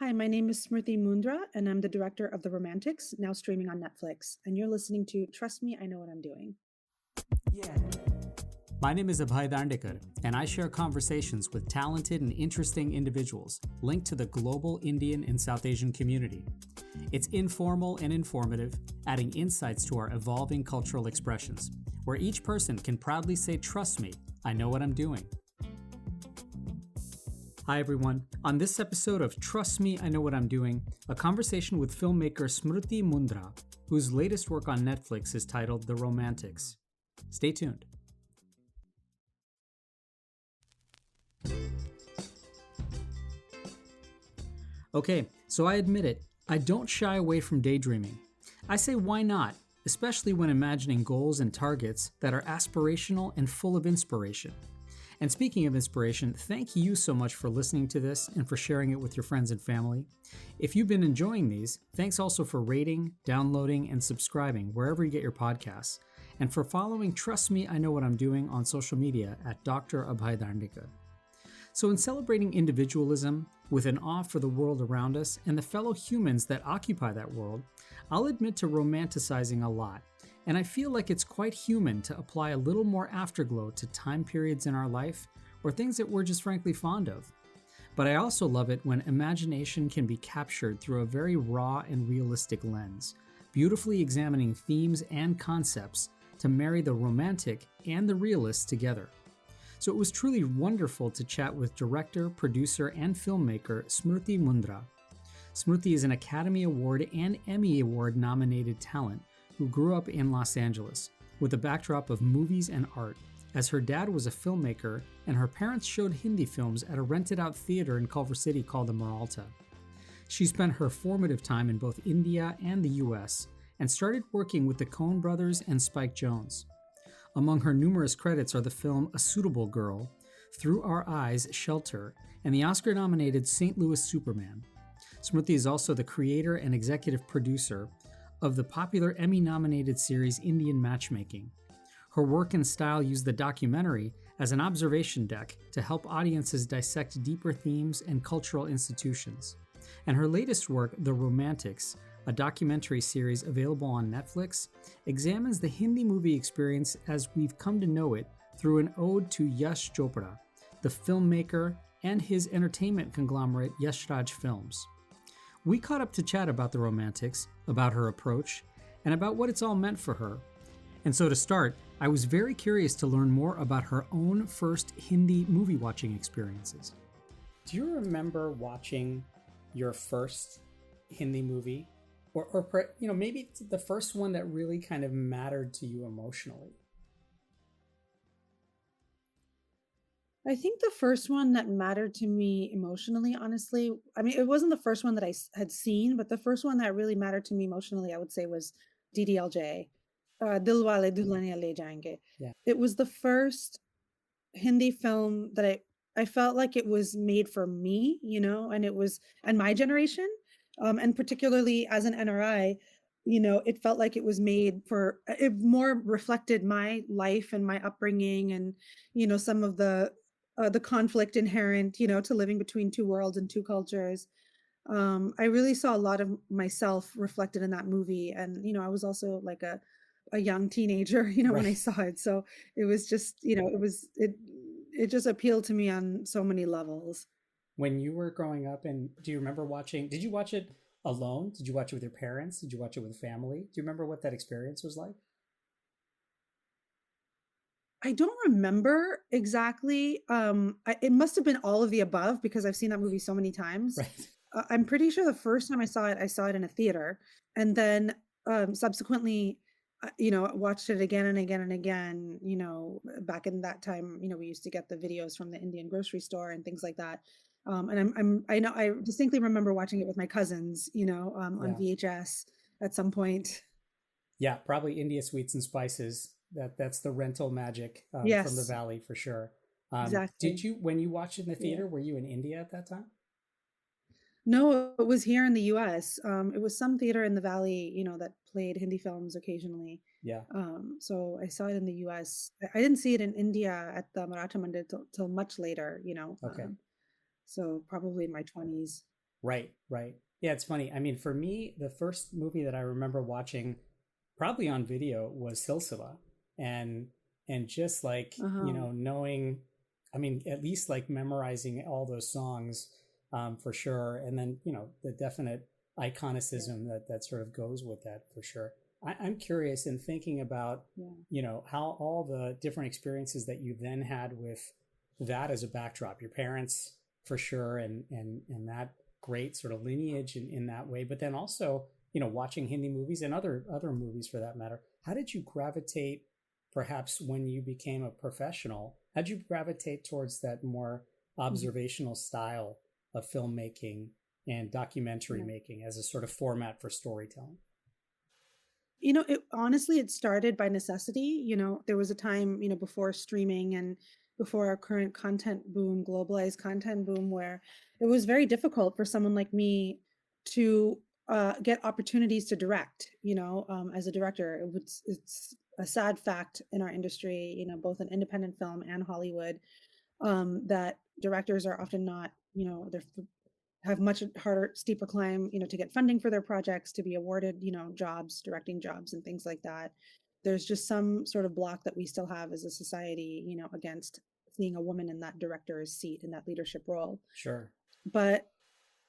Hi, my name is Smriti Mundhra, and I'm the director of The Romantics, now streaming on Netflix. And you're listening to Trust Me, I Know What I'm Doing. Yeah. My name is Abhay, and I share conversations with talented and interesting individuals linked to the global Indian and South Asian community. It's informal and informative, adding insights to our evolving cultural expressions, where each person can proudly say, "Trust me, I know what I'm doing." Hi everyone. On this episode of Trust Me, I Know What I'm Doing, a conversation with filmmaker Smriti Mundhra, whose latest work on Netflix is titled The Romantics. Stay tuned. Okay, so I admit it, I don't shy away from daydreaming. I say why not, especially when imagining goals and targets that are aspirational and full of inspiration. And speaking of inspiration, thank you so much for listening to this and for sharing it with your friends and family. If you've been enjoying these, thanks also for rating, downloading, and subscribing wherever you get your podcasts, and for following Trust Me, I Know What I'm Doing on social media at Dr. Abhay. So in celebrating individualism, with an awe for the world around us and the fellow humans that occupy that world, I'll admit to romanticizing a lot. And I feel like it's quite human to apply a little more afterglow to time periods in our life or things that we're just frankly fond of. But I also love it when imagination can be captured through a very raw and realistic lens, beautifully examining themes and concepts to marry the romantic and the realist together. So it was truly wonderful to chat with director, producer, and filmmaker Smriti Mundhra. Smriti is an Academy Award and Emmy Award nominated talent who grew up in Los Angeles with a backdrop of movies and art, as her dad was a filmmaker and her parents showed Hindi films at a rented-out theater in Culver City called the Maralta. She spent her formative time in both India and the US and started working with the Coen brothers and Spike Jonze. Among her numerous credits are the film A Suitable Girl, Through Our Eyes, Shelter, and the Oscar-nominated St. Louis Superman. Smriti is also the creator and executive producer of the popular Emmy-nominated series Indian Matchmaking. Her work and style use the documentary as an observation deck to help audiences dissect deeper themes and cultural institutions. And her latest work, The Romantics, a documentary series available on Netflix, examines the Hindi movie experience as we've come to know it through an ode to Yash Chopra, the filmmaker, and his entertainment conglomerate Yash Raj Films. We caught up to chat about The Romantics, about her approach, and about what it's all meant for her. And so to start, I was very curious to learn more about her own first Hindi movie watching experiences. Do you remember watching your first Hindi movie? Or maybe the first one that really kind of mattered to you emotionally? I think the first one that mattered to me emotionally, honestly, I mean, it wasn't the first one that had seen, but the first one that really mattered to me emotionally, I would say, was DDLJ, Dil Wale Dulhaniya Le Jayenge. Yeah. It was the first Hindi film that I felt like it was made for me, and my generation, and particularly as an NRI, it felt like it was made for it more reflected my life and my upbringing, and some of the conflict inherent, to living between two worlds and two cultures. I really saw a lot of myself reflected in that movie, and I was also like a young teenager, when I Right. saw it. So it was just, it just appealed to me on so many levels. When you were growing up, and do you remember did you watch it alone? Did you watch it with your parents? Did you watch it with family? Do you remember what that experience was like? I don't remember exactly. It must have been all of the above because I've seen that movie so many times. Right. I'm pretty sure the first time I saw it in a theater, and then subsequently, watched it again and again and again. Back in that time, we used to get the videos from the Indian grocery store and things like that. And I know I distinctly remember watching it with my cousins, on Yeah. VHS at some point. Yeah, probably India Sweets and Spices. That's the rental magic from the Yes, Valley for sure. exactly. Did you, when you watched it in the Yeah. theater, were you in India at that time? No, it was here in the US. It was some theater in the Valley, that played Hindi films occasionally. Yeah. So I saw it in the US. I didn't see it in India at the Maratha Mandir till much later, Okay. so probably in my 20s. Right, right. Yeah, it's funny. I mean, for me, the first movie that I remember watching, probably on video, was Silsila, and just like Uh-huh. knowing, I mean, at least like memorizing all those songs, for sure, and then the definite Yeah. iconicism that sort of goes with that for sure. I'm curious in thinking about Yeah. how all the different experiences that you then had with that as a backdrop, your parents for sure, and that great sort of lineage in that way, but then also watching Hindi movies and other movies for that matter. How did you gravitate, perhaps when you became a professional? How did you gravitate towards that more Mhm. observational style of filmmaking and documentary Yeah. making as a sort of format for storytelling? It honestly, it started by necessity. There was a time, before streaming and before our current content boom, globalized content boom, where it was very difficult for someone like me to get opportunities to direct. As a director, it's a sad fact in our industry, both in independent film and Hollywood, that directors are often not, they're have much harder, steeper climb, to get funding for their projects, to be awarded, jobs, directing jobs and things like that. There's just some sort of block that we still have as a society, against seeing a woman in that director's seat in that leadership role. Sure. But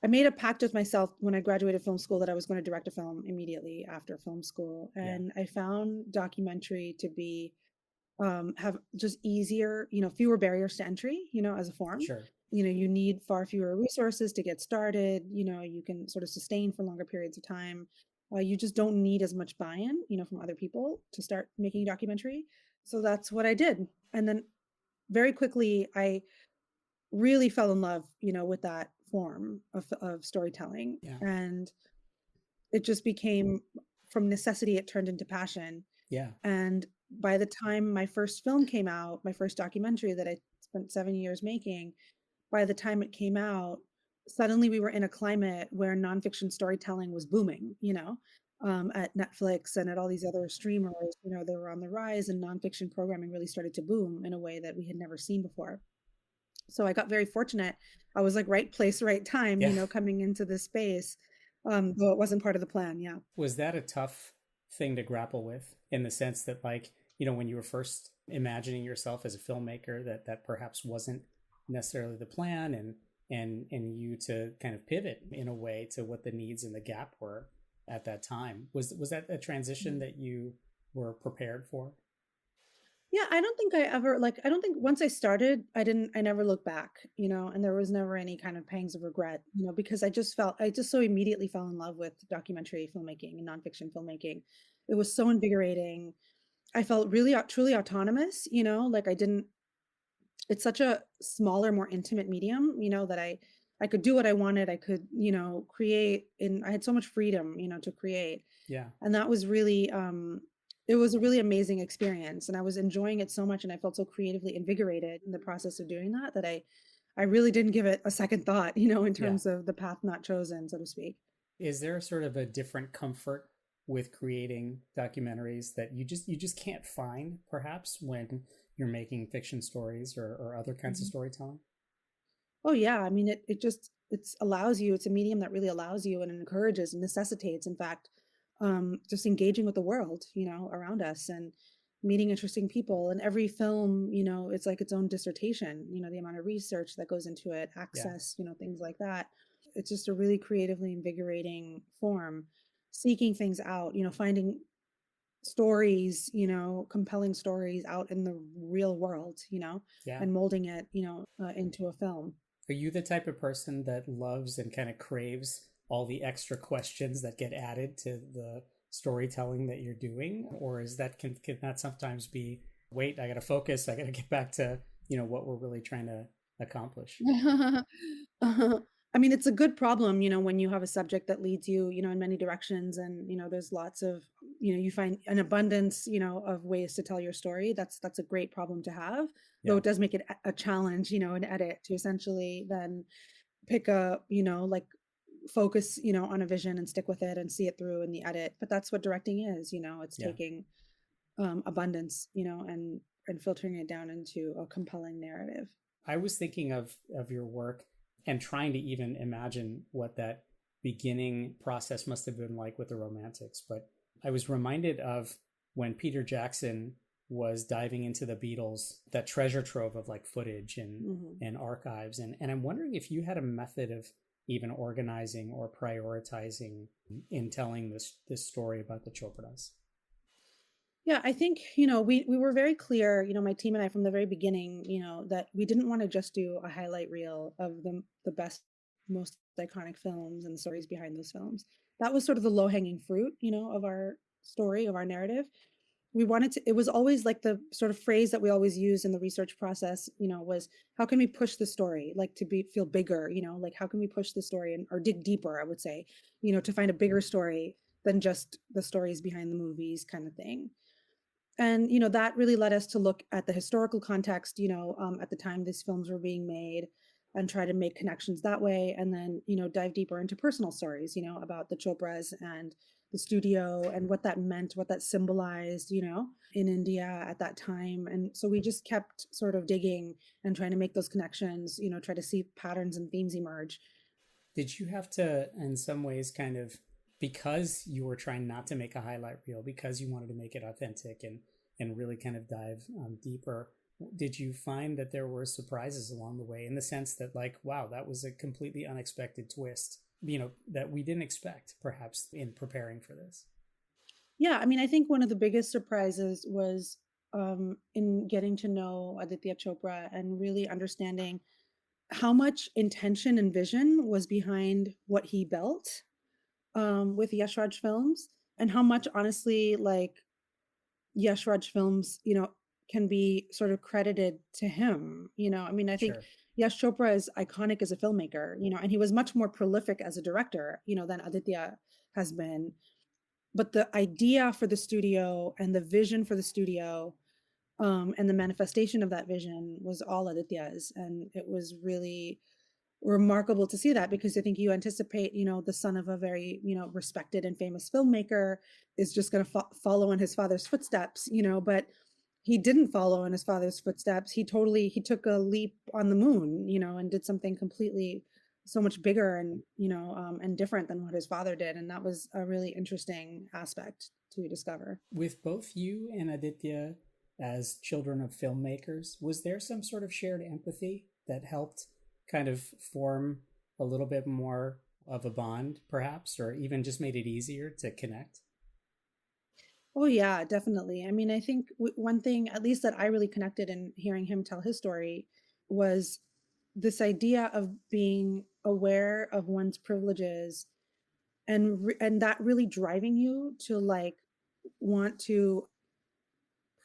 I made a pact with myself when I graduated film school that I was going to direct a film immediately after film school. Yeah. And I found documentary to be have just easier, fewer barriers to entry, as a form. Sure. You need far fewer resources to get started. You can sort of sustain for longer periods of time. You just don't need as much buy-in, from other people to start making a documentary. So that's what I did. And then very quickly, I really fell in love, with that form of storytelling. Yeah. And it just became, from necessity, it turned into passion. Yeah. And by the time my first film came out, my first documentary that I spent 7 years making, by the time it came out, suddenly we were in a climate where nonfiction storytelling was booming, at Netflix and at all these other streamers, they were on the rise, and nonfiction programming really started to boom in a way that we had never seen before. So I got very fortunate. I was like right place, right time, Yeah. coming into this space. Though it wasn't part of the plan. Yeah. Was that a tough thing to grapple with, in the sense that, like, when you were first imagining yourself as a filmmaker, that perhaps wasn't necessarily the plan, and you to kind of pivot in a way to what the needs and the gap were at that time? Was that a transition that you were prepared for? Yeah, I don't think I don't think once I started, I never looked back, and there was never any kind of pangs of regret, because I just so immediately fell in love with documentary filmmaking and nonfiction filmmaking. It was so invigorating. I felt really, truly autonomous, like I didn't, it's such a smaller, more intimate medium, that I could do what I wanted. I could, create, and I had so much freedom, to create. Yeah. And that was really, it was a really amazing experience, and I was enjoying it so much, and I felt so creatively invigorated in the process of doing that, that I really didn't give it a second thought, in Yeah. terms of the path not chosen, so to speak. Is there sort of a different comfort with creating documentaries that you just can't find, perhaps, when you're making fiction stories or other kinds of Mhm. storytelling? Oh yeah, I mean it's allows you, it's a medium that really allows you and encourages and necessitates, in fact, just engaging with the world, around us, and meeting interesting people. And every film, it's like its own dissertation, the amount of research that goes into it, Yeah. access, things like that. It's just a really creatively invigorating form, seeking things out, finding stories, compelling stories out in the real world, Yeah. and molding it, into a film. Are you the type of person that loves and kind of craves all the extra questions that get added to the storytelling that you're doing? Or is that can that sometimes be, wait, I gotta focus, I gotta get back to, what we're really trying to accomplish? I mean, it's a good problem, when you have a subject that leads you, in many directions, and, there's lots of, you find an abundance, of ways to tell your story. That's a great problem to have, though Yeah. it does make it a challenge, an edit to essentially then pick a, like focus, on a vision and stick with it and see it through in the edit. But that's what directing is, it's Yeah. taking abundance, and filtering it down into a compelling narrative. I was thinking of your work and trying to even imagine what that beginning process must have been like with the Romantics. But I was reminded of when Peter Jackson was diving into the Beatles, that treasure trove of like footage and archives. And I'm wondering if you had a method of even organizing or prioritizing in telling this story about the Chopras. Yeah, I think, we were very clear, my team and I from the very beginning, that we didn't want to just do a highlight reel of the best, most iconic films and the stories behind those films. That was sort of the low-hanging fruit, of our story, of our narrative. We wanted to, it was always like the sort of phrase that we always use in the research process, was how can we push the story, like to feel bigger, like how can we push the story or dig deeper, I would say, to find a bigger story than just the stories behind the movies kind of thing. And that really led us to look at the historical context, at the time these films were being made, and try to make connections that way, and then dive deeper into personal stories, about the Chopras and the studio and what that meant, what that symbolized, in India at that time. And so we just kept sort of digging and trying to make those connections, try to see patterns and themes emerge. Did you have to, in some ways, kind of, because you were trying not to make a highlight reel, because you wanted to make it authentic and really kind of dive deeper, did you find that there were surprises along the way, in the sense that, like, wow, that was a completely unexpected twist, that we didn't expect perhaps in preparing for this? Yeah, I mean, I think one of the biggest surprises was in getting to know Aditya Chopra and really understanding how much intention and vision was behind what he built with Yash Raj Films, and how much, honestly, like Yash Raj Films, can be sort of credited to him. I mean, I think Sure. Yash Chopra is iconic as a filmmaker, and he was much more prolific as a director, than Aditya has been. But the idea for the studio and the vision for the studio, and the manifestation of that vision was all Aditya's. And it was really remarkable to see that, because I think you anticipate, the son of a very, respected and famous filmmaker is just going to follow in his father's footsteps, but he didn't follow in his father's footsteps. He took a leap on the moon, and did something completely so much bigger and, and different than what his father did. And that was a really interesting aspect to discover. With both you and Aditya as children of filmmakers, was there some sort of shared empathy that helped kind of form a little bit more of a bond, perhaps, or even just made it easier to connect? Oh yeah, definitely. I mean, I think one thing, at least that I really connected in hearing him tell his story, was this idea of being aware of one's privileges, and that really driving you to like want to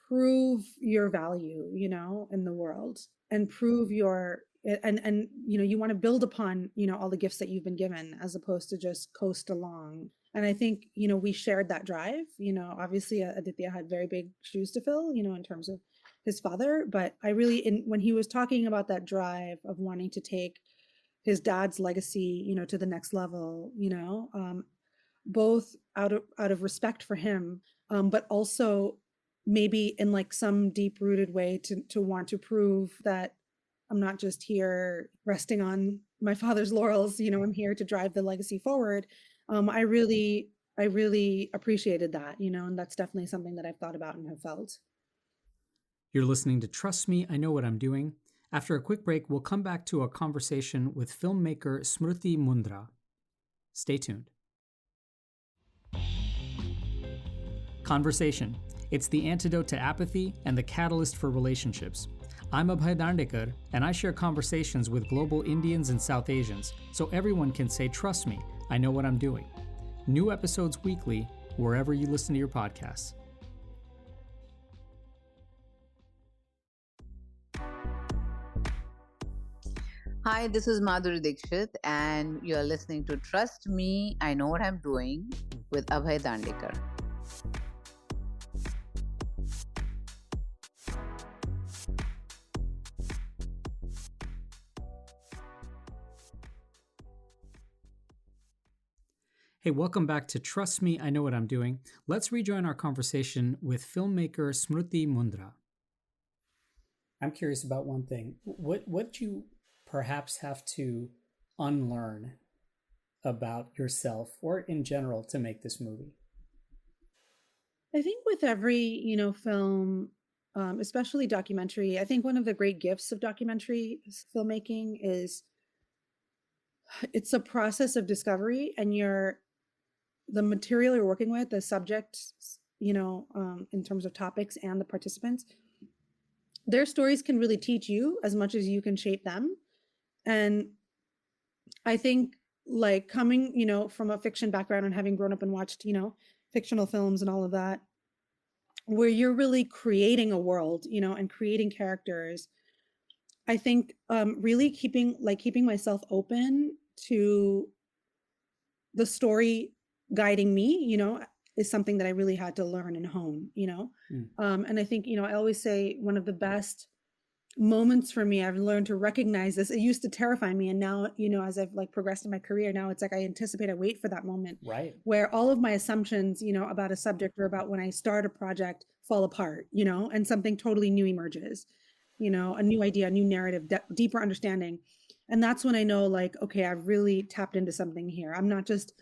prove your value, in the world, and prove your and you want to build upon, all the gifts that you've been given, as opposed to just coast along. And I think, we shared that drive. Obviously, Aditya had very big shoes to fill, in terms of his father, but I really, when he was talking about that drive of wanting to take his dad's legacy, to the next level, both out of respect for him, but also maybe in like some deep rooted way to want to prove that I'm not just here resting on my father's laurels. I'm here to drive the legacy forward. I really appreciated that, and that's definitely something that I've thought about and have felt. You're listening to Trust Me, I Know What I'm Doing. After a quick break, we'll come back to a conversation with filmmaker Smriti Mundhra. Stay tuned. Conversation. It's the antidote to apathy and the catalyst for relationships. I'm Abhay Dandekar, and I share conversations with global Indians and South Asians, so everyone can say, trust me, I know what I'm doing. New episodes weekly, wherever you listen to your podcasts. Hi, this is Madhuri Dixit, and you're listening to Trust Me, I Know What I'm Doing with Abhay Dandekar. Hey, welcome back to Trust Me, I Know What I'm Doing. Let's rejoin our conversation with filmmaker Smriti Mundhra. I'm curious about one thing. What did you perhaps have to unlearn about yourself or in general to make this movie? I think with every, film, especially documentary, I think one of the great gifts of documentary filmmaking is it's a process of discovery, and the material you're working with, the subjects, in terms of topics and the participants, their stories can really teach you as much as you can shape them. And I think, like, coming, from a fiction background and having grown up and watched, fictional films and all of that, where you're really creating a world, and creating characters. I think really keeping myself open to the story guiding me, is something that I really had to learn and hone. Mm. And I think, I always say one of the best moments for me, I've learned to recognize this. It used to terrify me. And now, as I've like progressed in my career, now it's like I wait for that moment, Right. where all of my assumptions, about a subject or about when I start a project fall apart, and something totally new emerges, a new idea, a new narrative, deeper understanding. And that's when I know, like, okay, I've really tapped into something here. I'm not just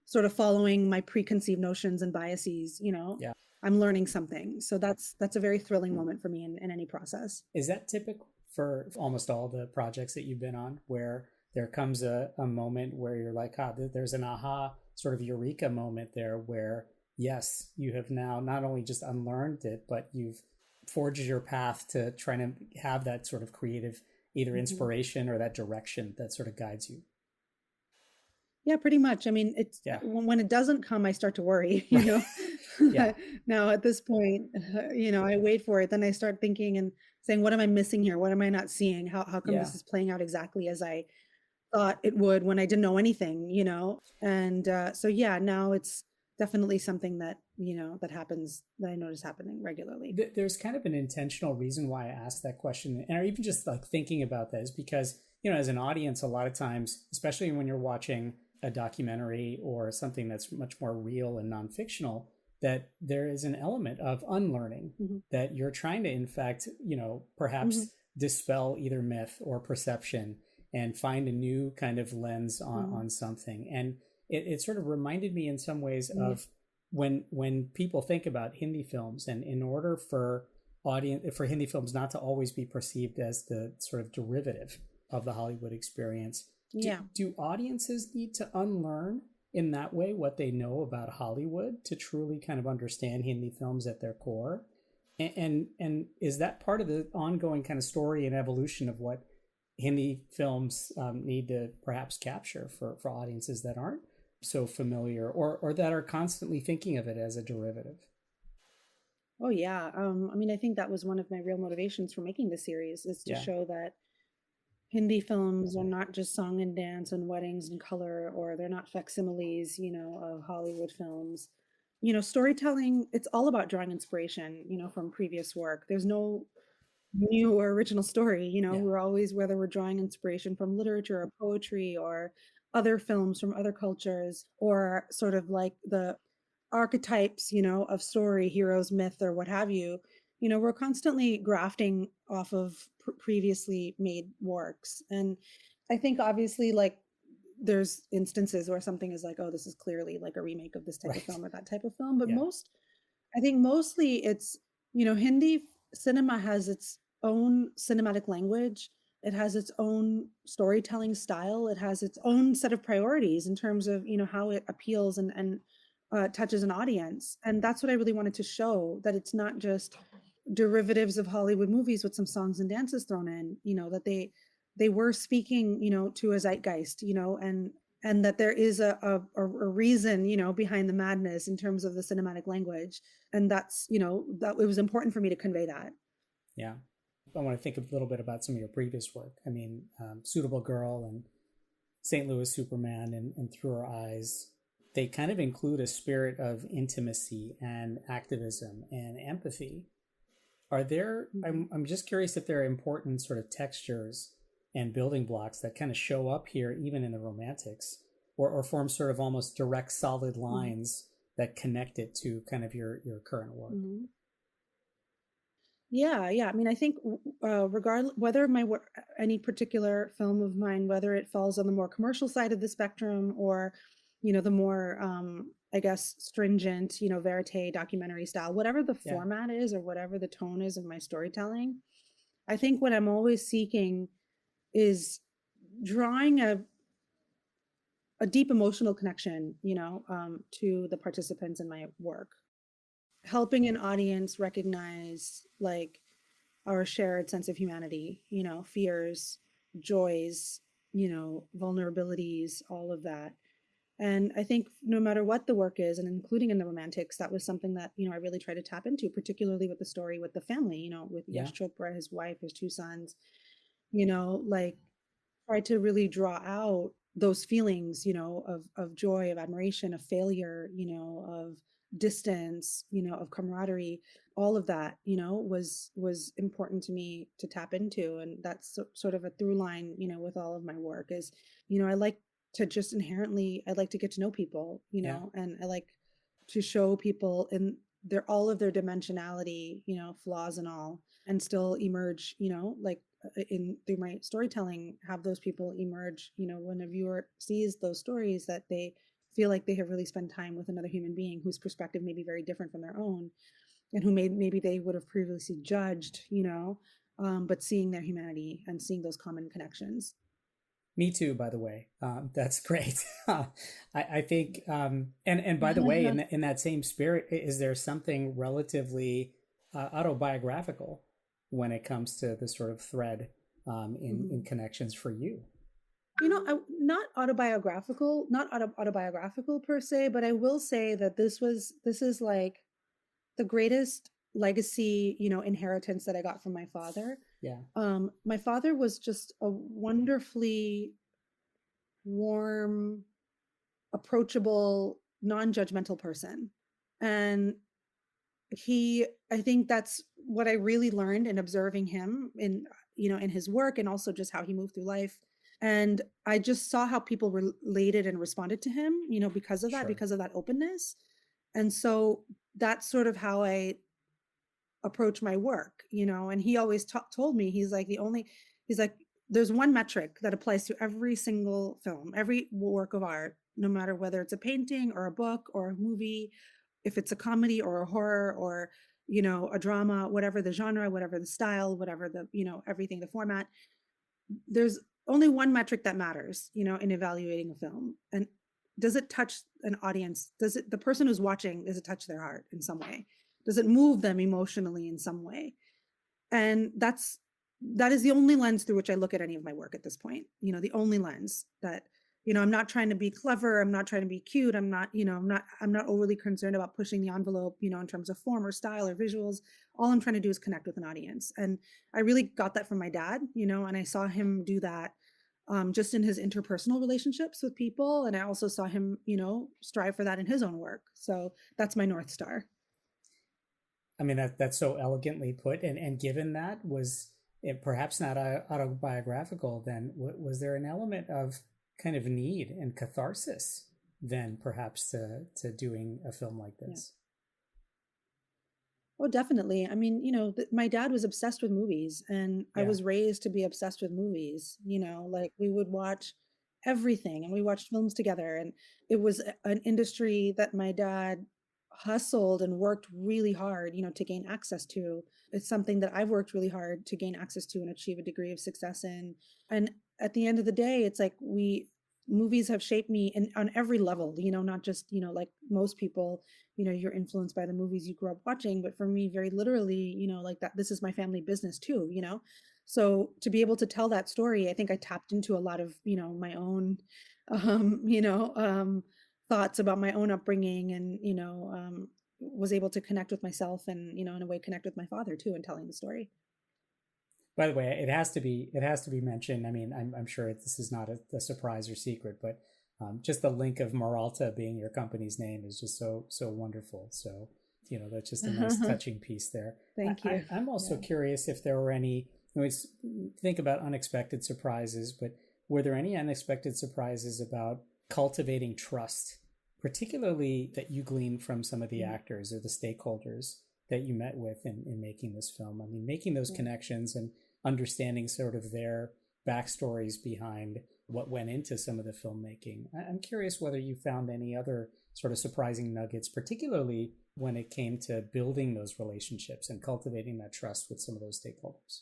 sort of following my preconceived notions and biases, Yeah. I'm learning something. So that's a very thrilling moment for me in any process. Is that typical for almost all the projects that you've been on, where there comes a moment where you're like, there's an aha sort of eureka moment there where, yes, you have now not only just unlearned it, but you've forged your path to trying to have that sort of creative either inspiration or that direction that sort of guides you? Yeah, pretty much. I mean, it's when it doesn't come, I start to worry, Yeah. Now at this point, I wait for it. Then I start thinking and saying, what am I missing here? What am I not seeing? How come this is playing out exactly as I thought it would when I didn't know anything, And so, yeah, now it's definitely something that, that happens, that I notice happening regularly. There's kind of an intentional reason why I asked that question, and even just like thinking about that is because, as an audience, a lot of times, especially when you're watching a documentary or something that's much more real and non-fictional, that there is an element of unlearning that you're trying to, in fact, perhaps dispel either myth or perception and find a new kind of lens on something. And it sort of reminded me in some ways of when people think about Hindi films, and in order for Hindi films not to always be perceived as the sort of derivative of the Hollywood experience, do audiences need to unlearn in that way what they know about Hollywood to truly kind of understand Hindi films at their core? And is that part of the ongoing kind of story and evolution of what Hindi films need to perhaps capture for audiences that aren't so familiar or that are constantly thinking of it as a derivative? Oh yeah. I mean, I think that was one of my real motivations for making the series, is to show that Hindi films are not just song and dance and weddings and color, or they're not facsimiles, of Hollywood films. Storytelling, it's all about drawing inspiration, from previous work. There's no new or original story, we're always, whether we're drawing inspiration from literature or poetry or other films from other cultures, or sort of like the archetypes, of story, heroes, myth, or what have you, we're constantly grafting off of previously made works. And I think obviously, like, there's instances where something is like, oh, this is clearly like a remake of this type of film or that type of film. But I think mostly it's, Hindi cinema has its own cinematic language. It has its own storytelling style. It has its own set of priorities in terms of, how it appeals and touches an audience. And that's what I really wanted to show, that it's not just derivatives of Hollywood movies with some songs and dances thrown in, that they were speaking, to a zeitgeist, and that there is a reason, behind the madness in terms of the cinematic language. And that's, that it was important for me to convey that. Yeah. I want to think a little bit about some of your previous work. I mean, Suitable Girl and St. Louis Superman and Through Our Eyes, they kind of include a spirit of intimacy and activism and empathy. Are there, I'm just curious if there are important sort of textures and building blocks that kind of show up here, even in the romantics, or form sort of almost direct, solid lines that connect it to kind of your current work? Yeah. I mean, I think regardless whether my work, any particular film of mine, whether it falls on the more commercial side of the spectrum or, the more, I guess, stringent, verite documentary style, whatever the Yeah. format is or whatever the tone is of my storytelling, I think what I'm always seeking is drawing a deep emotional connection, to the participants in my work, helping an audience recognize like our shared sense of humanity, fears, joys, vulnerabilities, all of that. And I think no matter what the work is, and including in the romantics, that was something that, I really try to tap into, particularly with the story with the family, with Yeah. Yash Chopra, his wife, his two sons, like try to really draw out those feelings, of joy, of admiration, of failure, of distance, of camaraderie, all of that, was important to me to tap into. And that's sort of a through line, with all of my work is, I like to just inherently, I like to get to know people, Yeah. and I like to show people in their all of their dimensionality, flaws and all, and still emerge, like in through my storytelling, have those people emerge, when a viewer sees those stories, that they feel like they have really spent time with another human being whose perspective may be very different from their own, and who maybe they would have previously judged, but seeing their humanity and seeing those common connections. Me too, by the way. That's great. I think, and by the way, in that same spirit, is there something relatively autobiographical when it comes to the sort of thread in Mhm. connections for you? Not autobiographical, not autobiographical per se, but I will say that this is like the greatest legacy, inheritance that I got from my father. Yeah, My father was just a wonderfully warm, approachable, non-judgmental person. And I think that's what I really learned in observing him in, in his work, and also just how he moved through life. And I just saw how people related and responded to him, sure. because of that openness. And so that's sort of how I approach my work, and he always told me, he's like, there's one metric that applies to every single film, every work of art, no matter whether it's a painting or a book or a movie, if it's a comedy or a horror or, a drama, whatever the genre, whatever the style, whatever the, everything, the format, there's only one metric that matters, in evaluating a film. And does it touch an audience? Does it, the person who's watching, does it touch their heart in some way? Does it move them emotionally in some way? And that is the only lens through which I look at any of my work at this point. The only lens that, I'm not trying to be clever, I'm not trying to be cute, I'm not overly concerned about pushing the envelope, in terms of form or style or visuals. All I'm trying to do is connect with an audience. And I really got that from my dad, and I saw him do that, just in his interpersonal relationships with people. And I also saw him, strive for that in his own work. So that's my North Star. I mean, that's so elegantly put. And given that, was it perhaps not autobiographical, then was there an element of kind of need and catharsis then perhaps to doing a film like Yeah. this? Oh, definitely. I mean, my dad was obsessed with movies, and I Yeah, was raised to be obsessed with movies, like we would watch everything, and we watched films together. And it was an industry that my dad hustled and worked really hard, to gain access to. It's something that I've worked really hard to gain access to and achieve a degree of success in. And at the end of the day, it's like movies have shaped me on every level, not just, like most people, you're influenced by the movies you grew up watching, but for me, very literally, like that, this is my family business too, so to be able to tell that story, I think I tapped into a lot of, my own, um you know um thoughts about my own upbringing, and was able to connect with myself, and in a way connect with my father too in telling the story. by the way, it has to be mentioned. I mean, I'm sure this is not a surprise or secret, but just the link of Maralta being your company's name is just so wonderful. So that's just a nice touching piece there. Thank you. I'm also Yeah. curious if there were any. Think about unexpected surprises, but were there any unexpected surprises about cultivating trust, particularly that you gleaned from some of the Mhm. actors or the stakeholders? that you met with in making this film? I mean, making those connections and understanding sort of their backstories behind what went into some of the filmmaking. I'm curious whether you found any other sort of surprising nuggets, particularly when it came to building those relationships and cultivating that trust with some of those stakeholders.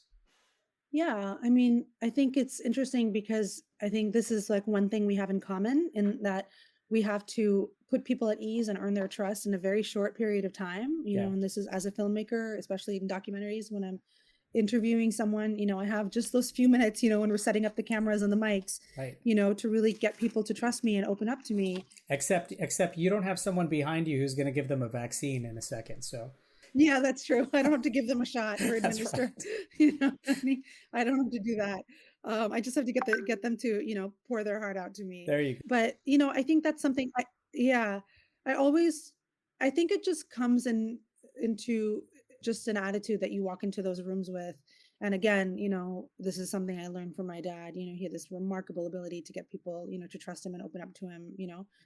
Yeah, I mean, I think it's interesting because I think this is like one thing we have in common in that we have to put people at ease and earn their trust in a very short period of time, Yeah, and this is as a filmmaker, especially in documentaries, when I'm interviewing someone, I have just those few minutes, when we're setting up the cameras and the mics, right. to really get people to trust me and open up to me. Except you don't have someone behind you who's going to give them a vaccine in a second. So Yeah, that's true. I don't have to give them a shot or that's administer, right. what I mean? I don't have to do that. I just have to get them to, pour their heart out to me. There you go. But, I think that's something yeah, I always, I think it just comes into just an attitude that you walk into those rooms with. And again, this is something I learned from my dad. He had this remarkable ability to get people, to trust him and open up to him,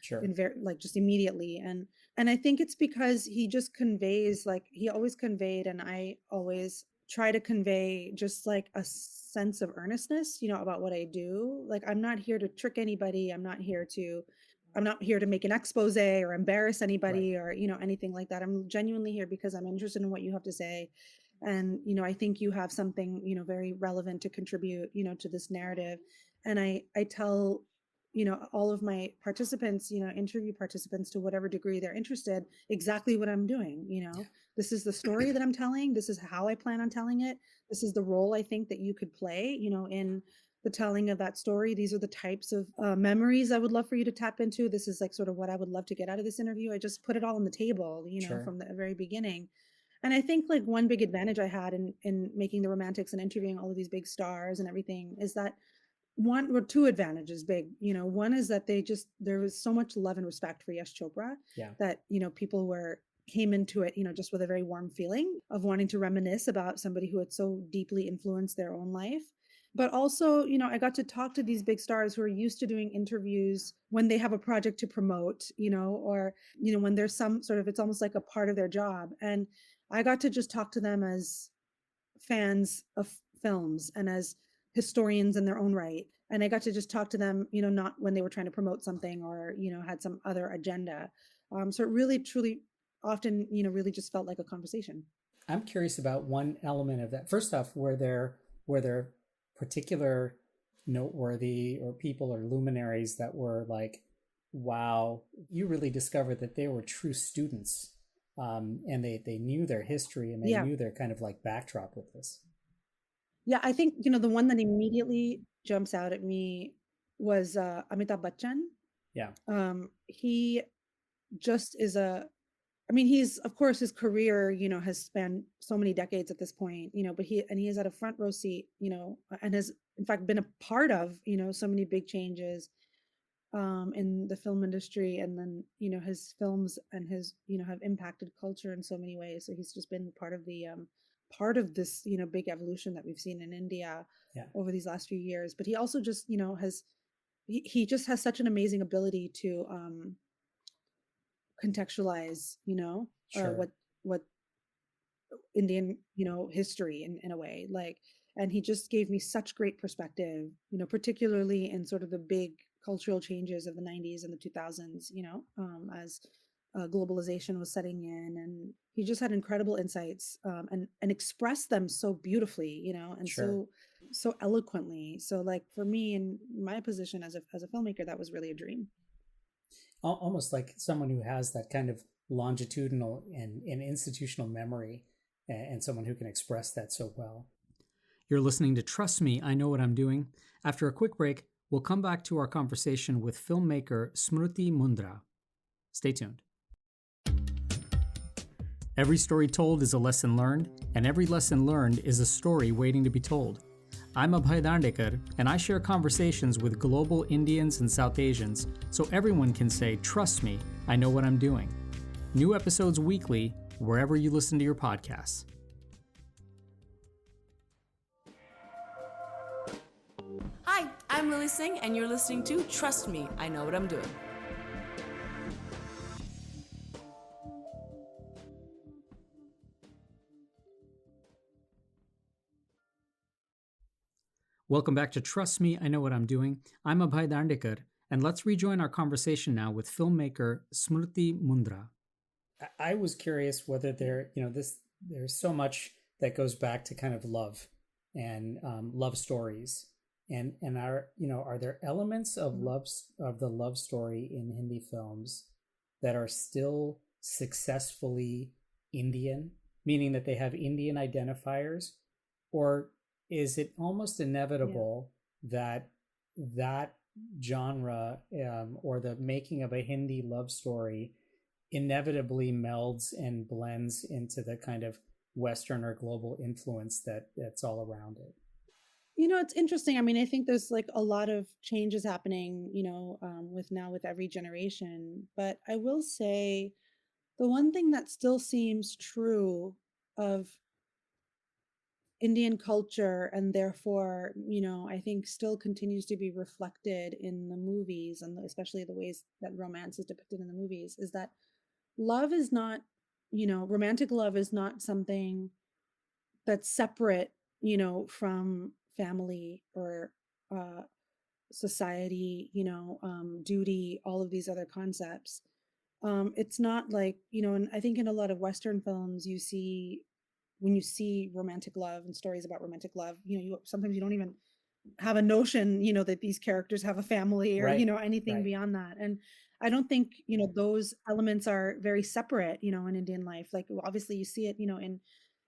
Sure. in very like just immediately. And I think it's because he just conveys, like he always conveyed, and I always try to convey just like a sense of earnestness, about what I do. Like I'm not here to trick anybody. I'm not here to make an expose or embarrass Right. anybody or, anything like that. I'm genuinely here because I'm interested in what you have to say. And, I think you have something, very relevant to contribute, to this narrative. And I tell, all of my participants, interview participants to whatever degree they're interested, exactly what I'm doing. Yeah. This is the story that I'm telling. This is how I plan on telling it. This is the role I think that you could play, in the telling of that story. These are the types of memories I would love for you to tap into. This is like sort of what I would love to get out of this interview. I just put it all on the table, Sure. from the very beginning. And I think like one big advantage I had in making the romantics and interviewing all of these big stars and everything is that one or two advantages big, one is that there was so much love and respect for Yash Chopra Yeah. that, people came into it, just with a very warm feeling of wanting to reminisce about somebody who had so deeply influenced their own life. But also, I got to talk to these big stars who are used to doing interviews when they have a project to promote, or, when there's some sort of, it's almost like a part of their job. And I got to just talk to them as fans of films and as historians in their own right. And I got to just talk to them, not when they were trying to promote something or, had some other agenda. So it really, truly often, really just felt like a conversation. I'm curious about one element of that. First off, were there particular noteworthy or people or luminaries that were like, wow, you really discovered that they were true students, and they knew their history and they Yeah. knew their kind of like backdrop with this. Yeah. I think, the one that immediately jumps out at me was Amitabh Bachchan. Yeah. He just is I mean, he's, of course, his career, has spanned so many decades at this point, but he is at a front row seat, and has in fact been a part of, so many big changes in the film industry. And then, his films and his, have impacted culture in so many ways. So he's just been part of this, big evolution that we've seen in India Yeah. over these last few years. But he also just, he just has such an amazing ability to contextualize, Sure. what Indian, history in a way, like, and he just gave me such great perspective, particularly in sort of the big cultural changes of the 90s and the 2000s, as globalization was setting in, and he just had incredible insights, and expressed them so beautifully, and Sure. so eloquently. So like for me in my position as a filmmaker, that was really a dream. Almost like someone who has that kind of longitudinal and institutional memory, and someone who can express that so well. You're listening to Trust Me, I Know What I'm Doing. After a quick break, we'll come back to our conversation with filmmaker Smriti Mundhra. Stay tuned. Every story told is a lesson learned, and every lesson learned is a story waiting to be told. I'm Abhay Dandekar, and I share conversations with global Indians and South Asians so everyone can say, trust me, I know what I'm doing. New episodes weekly, wherever you listen to your podcasts. Hi, I'm Lily Singh, and you're listening to Trust Me, I Know What I'm Doing. Welcome back to Trust Me, I Know What I'm Doing. I'm Abhay Dandekar, and let's rejoin our conversation now with filmmaker Smriti Mundhra. I was curious whether there's so much that goes back to kind of love and love stories, and are there elements of the love story in Hindi films that are still successfully Indian, meaning that they have Indian identifiers, or is it almost inevitable that that genre or the making of a Hindi love story inevitably melds and blends into the kind of Western or global influence that's all around it? It's interesting. I mean, I think there's like a lot of changes happening, with every generation. But I will say the one thing that still seems true of Indian culture, and therefore, I think still continues to be reflected in the movies, and especially the ways that romance is depicted in the movies, is that love is not, romantic love is not something that's separate, from family or uh, society, duty, all of these other concepts. It's not like, and I think in a lot of Western films, when you see romantic love and stories about romantic love, sometimes you don't even have a notion, that these characters have a family or, Right, anything right. beyond that. And I don't think, those elements are very separate, in Indian life. Like, obviously you see it,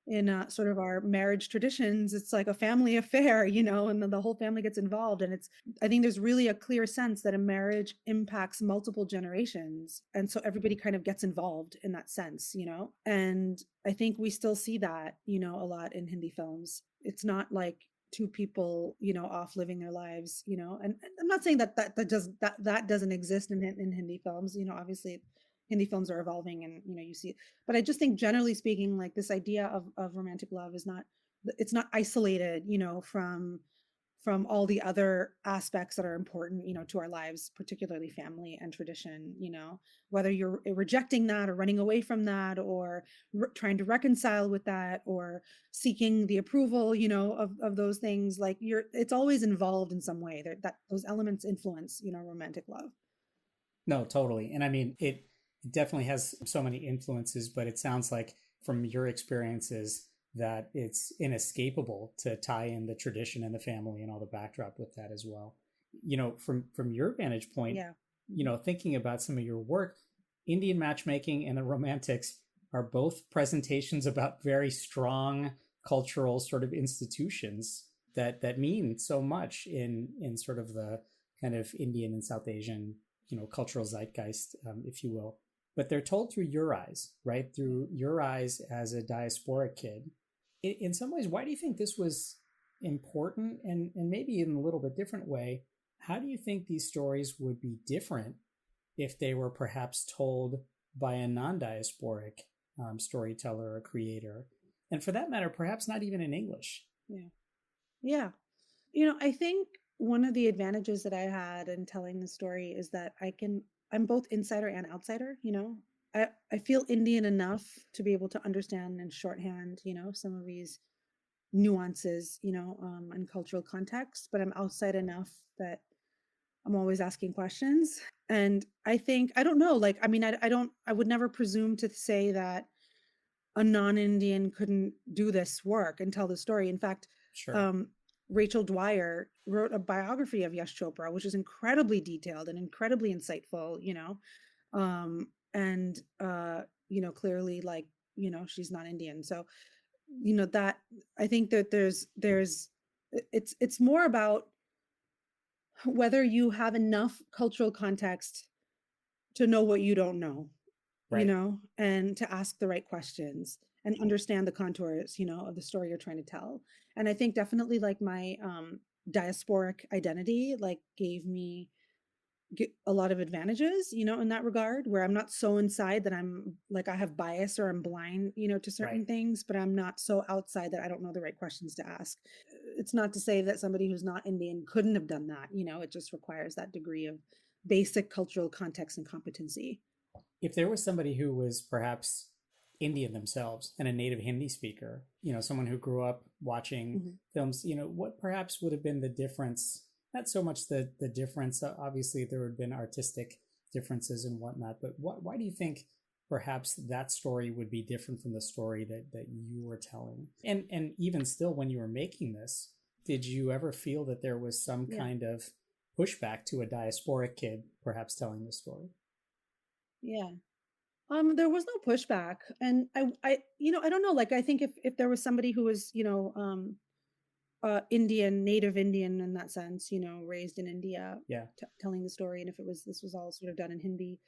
in sort of our marriage traditions. It's like a family affair, and then the whole family gets involved. And I think there's really a clear sense that a marriage impacts multiple generations. And so everybody kind of gets involved in that sense, and I think we still see that, a lot in Hindi films. It's not like two people, off living their lives, and I'm not saying that doesn't exist in Hindi films. Obviously Hindi films are evolving, and you see it. But I just think generally speaking, like this idea of romantic love is not, it's not isolated, from all the other aspects that are important, to our lives, particularly family and tradition, whether you're rejecting that or running away from that, or trying to reconcile with that, or seeking the approval, of those things. Like it's always involved in some way, that those elements influence, romantic love. No, totally. And I mean, it definitely has so many influences, but it sounds like from your experiences that it's inescapable to tie in the tradition and the family and all the backdrop with that as well. From your vantage point, Yeah. thinking about some of your work, Indian matchmaking and the romantics are both presentations about very strong cultural sort of institutions that mean so much in sort of the kind of Indian and South Asian cultural zeitgeist, if you will. But they're told through your eyes, right? Through your eyes as a diasporic kid. In some ways, why do you think this was important? And maybe in a little bit different way, how do you think these stories would be different if they were perhaps told by a non-diasporic storyteller or creator? And for that matter, perhaps not even in English. Yeah. Yeah. I think one of the advantages that I had in telling the story is that I'm both insider and outsider, I feel Indian enough to be able to understand in shorthand, some of these nuances, and cultural context, but I'm outside enough that I'm always asking questions. And I think, I don't know, like, I mean, I would never presume to say that a non-Indian couldn't do this work and tell the story. In fact, Sure. um, Rachel Dwyer wrote a biography of Yash Chopra, which is incredibly detailed and incredibly insightful, and clearly, like, she's not Indian. So, that I think that it's more about whether you have enough cultural context to know what you don't know, Right. and to ask the right questions and understand the contours, of the story you're trying to tell. And I think definitely like my diasporic identity like gave me a lot of advantages, in that regard, where I'm not so inside that I'm like I have bias or I'm blind, to certain Right. things, but I'm not so outside that I don't know the right questions to ask. It's not to say that somebody who's not Indian couldn't have done that, it just requires that degree of basic cultural context and competency. If there was somebody who was perhaps Indian themselves and a native Hindi speaker, someone who grew up watching Mhm. films, what perhaps would have been the difference? Not so much the difference. Obviously, there would have been artistic differences and whatnot, but why do you think perhaps that story would be different from the story that you were telling? And even still, when you were making this, did you ever feel that there was some Yeah. kind of pushback to a diasporic kid perhaps telling the story? Yeah. There was no pushback, and I don't know. Like, I think if there was somebody who was, Indian, native Indian in that sense, raised in India, Yeah, telling the story, and if this was all sort of done in Hindi,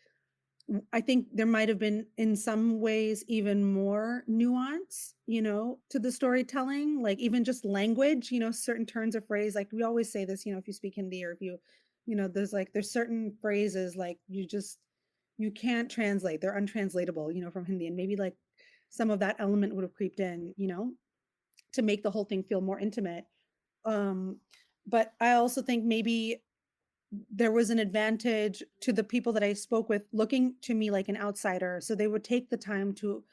I think there might have been, in some ways, even more nuance, to the storytelling, like even just language, certain turns of phrase. Like we always say this, if you speak Hindi or if there's certain phrases like you can't translate. They're untranslatable, from Hindi. And maybe like some of that element would have creeped in, to make the whole thing feel more intimate. Um, but I also think maybe there was an advantage to the people that I spoke with looking to me like an outsider. So they would take the time to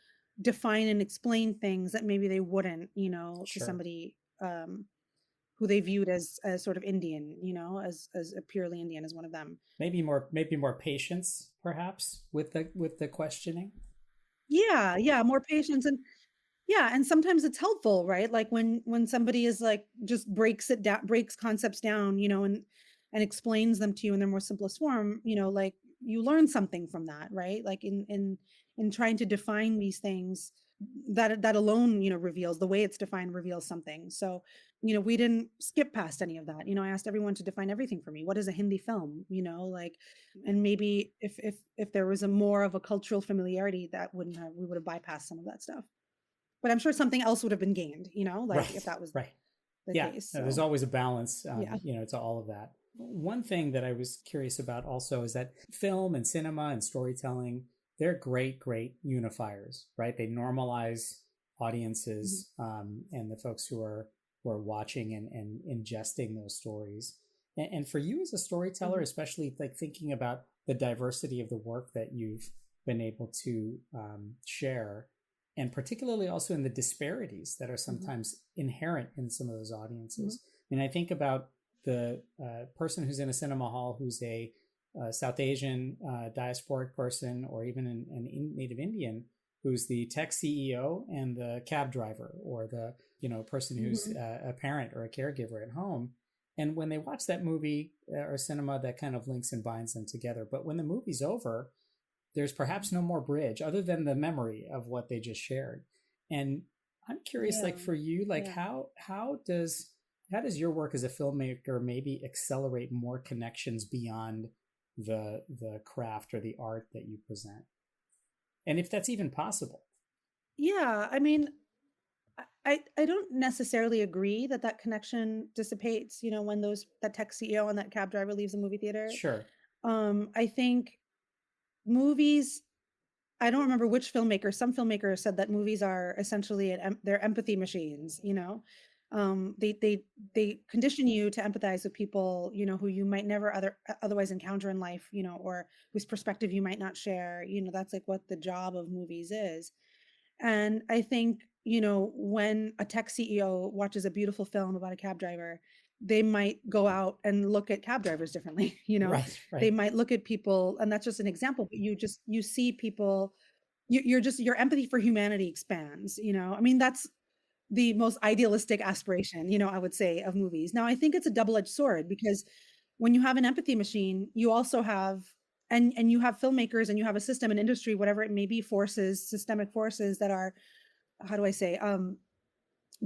define and explain things that maybe they wouldn't, to sure. somebody who they viewed as sort of Indian, as a purely Indian as one of them. Maybe more patience perhaps with the questioning. Yeah, yeah, more patience. And sometimes it's helpful, right? Like when somebody is like just breaks concepts down, and explains them to you in their more simplest form, like you learn something from that, right? Like in trying to define these things, that alone, reveals the way it's defined reveals something. So, we didn't skip past any of that. I asked everyone to define everything for me. What is a Hindi film? Like, and maybe if there was a more of a cultural familiarity, that wouldn't have we would have bypassed some of that stuff. But I'm sure something else would have been gained, like if Right, that was right. the Yeah, case. no, there's So always a balance, yeah. to all of that. One thing that I was curious about also is that film and cinema and storytelling, they're great, great unifiers, right? They normalize Mhm. audiences, and the folks who are watching and ingesting those stories. And for you as a storyteller, Mhm. especially like thinking about the diversity of the work that you've been able to share, and particularly also in the disparities that are Mhm. sometimes inherent in some of those Mhm. audiences. I mean, I think about the person who's in a cinema hall who's a South Asian diasporic person, or even an native Indian who's the tech CEO and the cab driver, or the person who's Mhm. a parent or a caregiver at home. And when they watch that movie or cinema, that kind of links and binds them together. But when the movie's over, there's perhaps no more bridge other than the memory of what they just shared. And I'm curious, like Yeah. for you, like Yeah. how does your work as a filmmaker maybe accelerate more connections beyond the craft or the art that you present, and if that's even possible? Yeah. I mean, I don't necessarily agree that that connection dissipates, when that tech CEO and that cab driver leaves the movie theater. Sure. I think movies I don't remember which filmmaker. Some filmmakers said that movies are essentially they're empathy machines. They condition you to empathize with people, who you might never otherwise encounter in life, or whose perspective you might not share. That's like what the job of movies is. And I think, when a tech CEO watches a beautiful film about a cab driver, they might go out and look at cab drivers differently. Right, They right. might look at people, and that's just an example, but you see people, your empathy for humanity expands. I mean, that's the most idealistic aspiration, I would say, of movies. Now, I think it's a double-edged sword, because when you have an empathy machine, you also have and you have filmmakers, and you have a system, an industry, whatever it may be, systemic forces that are, how do I say,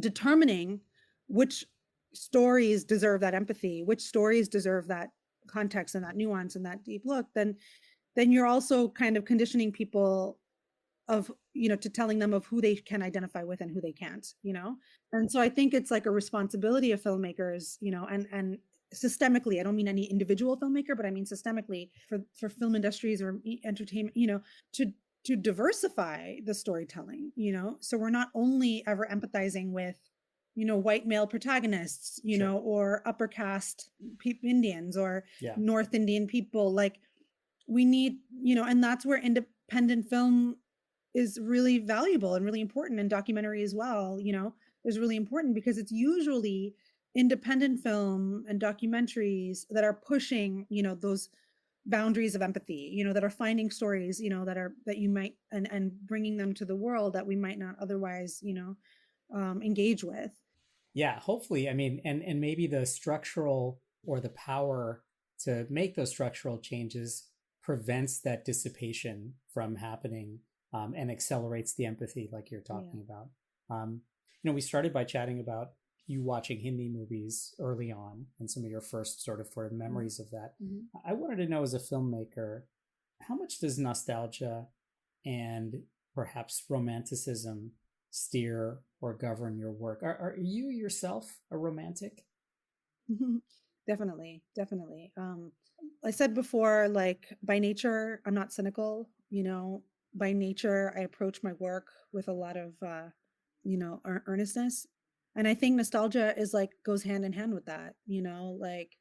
determining which stories deserve that empathy, which stories deserve that context and that nuance and that deep look. Then you're also kind of conditioning people of, to telling them of who they can identify with and who they can't. And so I think it's like a responsibility of filmmakers, and systemically, I don't mean any individual filmmaker, but I mean systemically, for film industries or entertainment, to diversify the storytelling, so we're not only ever empathizing with, white male protagonists, Sure. or upper caste Indians, or Yeah. North Indian people. Like, we need, and that's where independent film is really valuable and really important, and documentary as well, is really important because it's usually independent film and documentaries that are pushing, those boundaries of empathy, that are finding stories, that you might, and bringing them to the world that we might not otherwise, engage with. Yeah, hopefully. I mean, and maybe the structural or the power to make those structural changes prevents that dissipation from happening, and accelerates the empathy, like you're talking about. We started by chatting about you watching Hindi movies early on and some of your first sort of memories of that. I wanted to know, as a filmmaker, how much does nostalgia and perhaps romanticism steer or govern your work? Are you yourself a romantic? Definitely. I said before, like, by nature, I'm not cynical. By nature, I approach my work with a lot of, earnestness. And I think nostalgia is like, goes hand in hand with that, like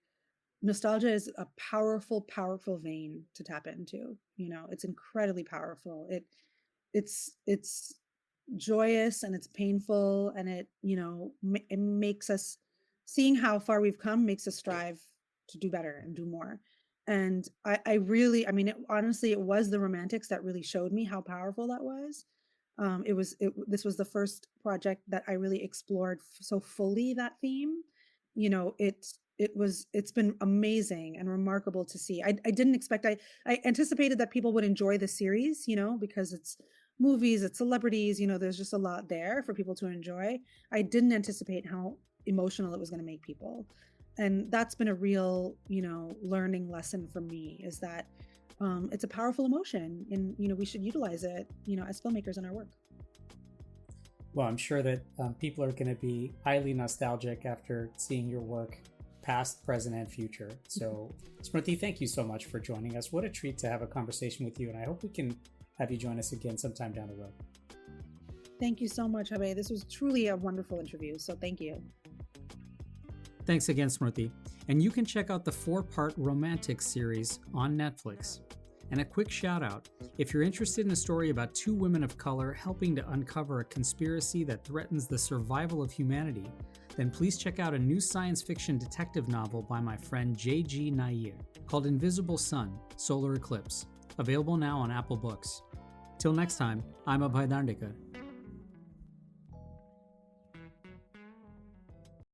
nostalgia is a powerful, powerful vein to tap into. It's incredibly powerful. It's joyous and it's painful, and it makes us, seeing how far we've come makes us strive to do better and do more. And I really, I mean, honestly, it was the romantics that really showed me how powerful that was. This was the first project that I really explored so fully that theme. It's been amazing and remarkable to see. I didn't expect, I anticipated that people would enjoy the series, because it's movies, it's celebrities, there's just a lot there for people to enjoy. I didn't anticipate how emotional it was going to make people. And that's been a real, learning lesson for me, is that it's a powerful emotion, and, we should utilize it, as filmmakers in our work. Well, I'm sure that people are going to be highly nostalgic after seeing your work, past, present, and future. So, Smriti, thank you so much for joining us. What a treat to have a conversation with you, and I hope we can have you join us again sometime down the road. Thank you so much, Abhay. This was truly a wonderful interview, so thank you. Thanks again, Smriti. And you can check out the 4-part Romantic series on Netflix. And a quick shout out, if you're interested in a story about 2 women of color helping to uncover a conspiracy that threatens the survival of humanity, then please check out a new science fiction detective novel by my friend J.G. Nair called Invisible Sun, Solar Eclipse, available now on Apple Books. Till next time, I'm Abhay Dandekar.